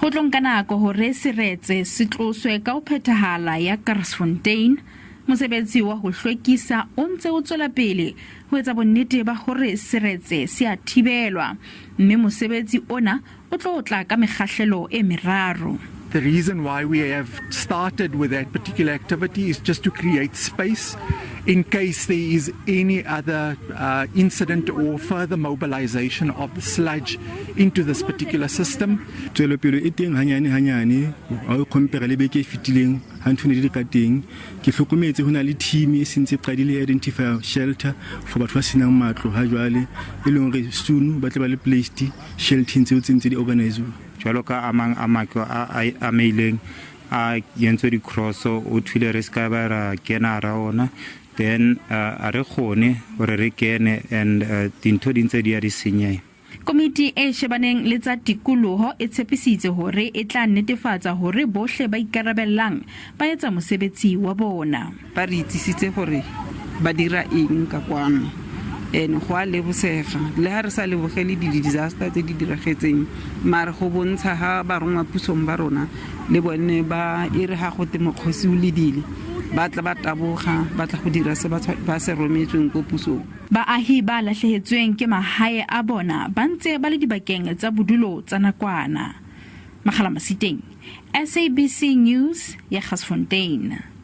Ho tlo nka nako hore seretse se tloswe ka ho phethahala ya Jaggersfontein. Mosebetsi wa ho hlwekisa o ntse o tswela pele ho etsa bonnete ba hore seretse se a thibelwa, mme mosebetsi ona o tlo tla ka mekgahlelo e meraro. The reason why we have started with that particular activity is just to create space in case there is any other incident or further mobilization of the sludge into this particular system. Tswelopele e teng hanyane a o compare le beke fitileng ha ntho ne di ka teng ke hlokometse hona le team e sentse qadile identify shelter for batho ba senang matlo ha jwale e leng re soon ba tle ba le placed shelter tseo tsentse di organize. Jwalo ka amang amako a maileng a yentse di cross o thile re ska ba ra kena ra ona, then a re kgone hore re kene and dintho di ntse di a di senye. Komiti e shebaneng le tsa tikologo e tshepisitse hore e tla netefatsa hore bohle ba ikarabellang ba etsa mosebetsi wa bona. Ba re itsisitse hore ba dira eng ka kwano ene go a lebosega le ha re sa lebogele di-disaster tse di diragetseng, mare go bontsha ha ba rongwa pusong ba rona le bone ba ere ha go te mokgosi o le dile ba tla ba taboga ba tla go dira se ba se rometsweng ko pusong. Baahi ba lahlehetsweng ke mahae a bona ba ntse ba le dibakeng tsa bodulo tsa nakwana. Makgala Masiteng, SABC News, Jaggersfontein.